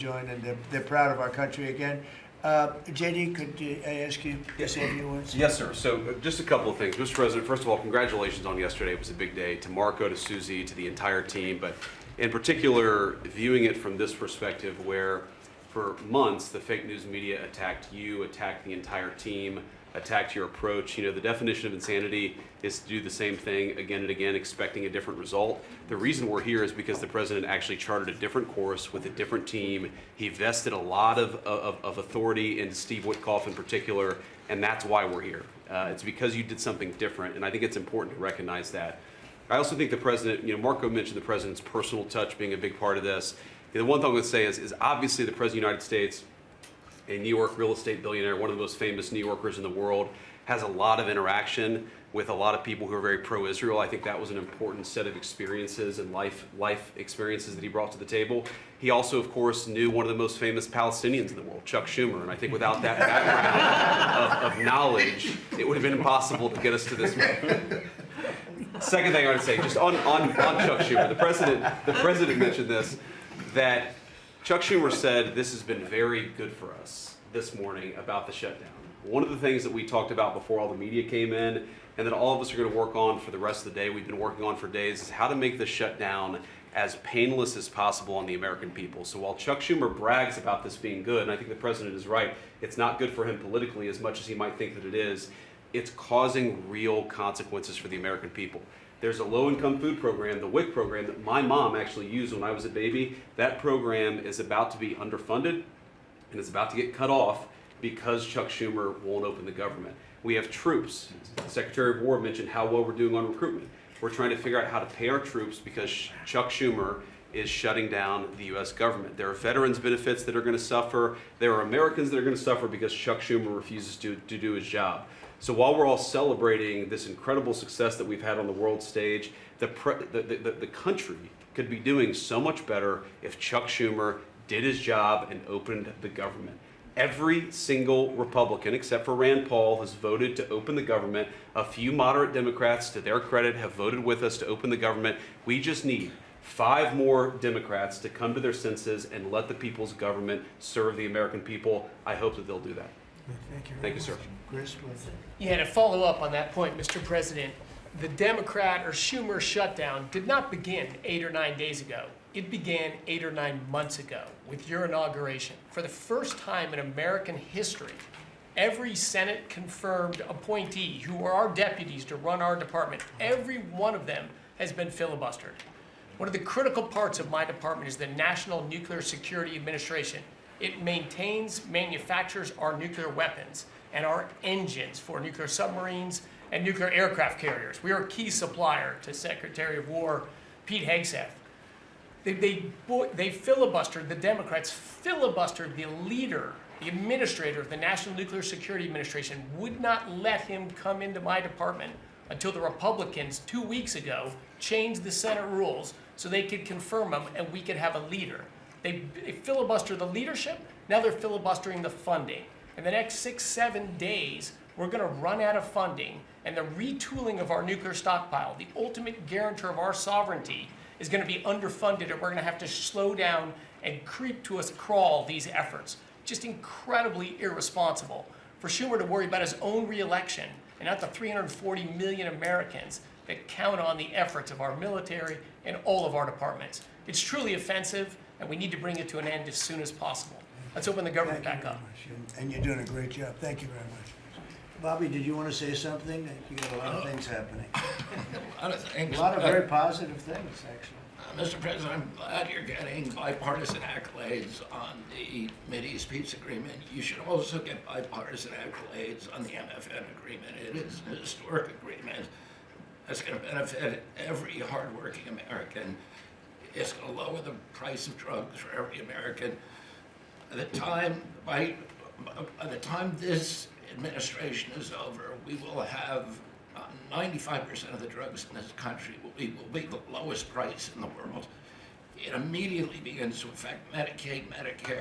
join, and they're proud of our country again. JD, could I ask you to say a few words? Yes, sir. So just a couple of things. Mr. President, first of all, congratulations on yesterday. It was a big day to Marco, to Susie, to the entire team, but in particular, viewing it from this perspective where for months the fake news media attacked you, attacked the entire team, attacked your approach. You know, the definition of insanity is to do the same thing again and again, expecting a different result. The reason we're here is because the president actually charted a different course with a different team. He vested a lot of authority in Steve Witkoff in particular, and that's why we're here. It's because you did something different, and I think it's important to recognize that. I also think the president, you know, Marco mentioned the president's personal touch being a big part of this. You know, the one thing I would say is obviously the president of the United States, a New York real estate billionaire, one of the most famous New Yorkers in the world, has a lot of interaction with a lot of people who are very pro-Israel. I think that was an important set of experiences and life experiences that he brought to the table. He also, of course, knew one of the most famous Palestinians in the world, Chuck Schumer, and I think without that background of knowledge, it would have been impossible to get us to this moment. Second thing I would say, just on Chuck Schumer, the president mentioned this, that Chuck Schumer said this has been very good for us this morning about the shutdown. One of the things that we talked about before all the media came in and that all of us are going to work on for the rest of the day, we've been working on for days, is how to make the shutdown as painless as possible on the American people. So while Chuck Schumer brags about this being good, and I think the president is right, it's not good for him politically as much as he might think that it is, it's causing real consequences for the American people. There's a low-income food program, the WIC program, that my mom actually used when I was a baby. That program is about to be underfunded, and it's about to get cut off because Chuck Schumer won't open the government. We have troops. The Secretary of War mentioned how well we're doing on recruitment. We're trying to figure out how to pay our troops because Chuck Schumer is shutting down the U.S. government. There are veterans benefits that are going to suffer. There are Americans that are going to suffer because Chuck Schumer refuses to do his job. So while we're all celebrating this incredible success that we've had on the world stage, the country could be doing so much better if Chuck Schumer did his job and opened the government. Every single Republican, except for Rand Paul, has voted to open the government. A few moderate Democrats, to their credit, have voted with us to open the government. We just need 5 more Democrats to come to their senses and let the people's government serve the American people. I hope that they'll do that. Thank you, sir. Chris, Yeah, to follow up on that point, Mr. President, the Democrat or Schumer shutdown did not begin 8 or 9 days ago. It began 8 or 9 months ago with your inauguration. For the first time in American history, every Senate confirmed appointee who are our deputies to run our department, every one of them has been filibustered. One of the critical parts of my department is the National Nuclear Security Administration. It maintains, manufactures our nuclear weapons and our engines for nuclear submarines and nuclear aircraft carriers. We are a key supplier to Secretary of War Pete Hegseth. They filibustered, the Democrats filibustered the leader, the administrator of the National Nuclear Security Administration, would not let him come into my department until the Republicans 2 weeks ago changed the Senate rules so they could confirm him and we could have a leader. They filibustered the leadership, now they're filibustering the funding. In the next 6-7 days, we're going to run out of funding, and the retooling of our nuclear stockpile, the ultimate guarantor of our sovereignty, is going to be underfunded, and we're going to have to slow down and creep to a crawl these efforts. Just incredibly irresponsible for Schumer to worry about his own reelection and not the 340 million Americans that count on the efforts of our military and all of our departments. It's truly offensive, and we need to bring it to an end as soon as possible. Let's open the government back up. And you're doing a great job. Thank you very much. Bobby, did you want to say something? You got a lot of things happening. A lot of things. A lot of very positive things, actually. Mr. President, I'm glad you're getting bipartisan accolades on the Mideast peace agreement. You should also get bipartisan accolades on the MFN agreement. It is an historic agreement that's going to benefit every hardworking American. It's going to lower the price of drugs for every American. By the time this administration is over, we will have 95% of the drugs in this country will be the lowest price in the world. It immediately begins to affect Medicaid, Medicare,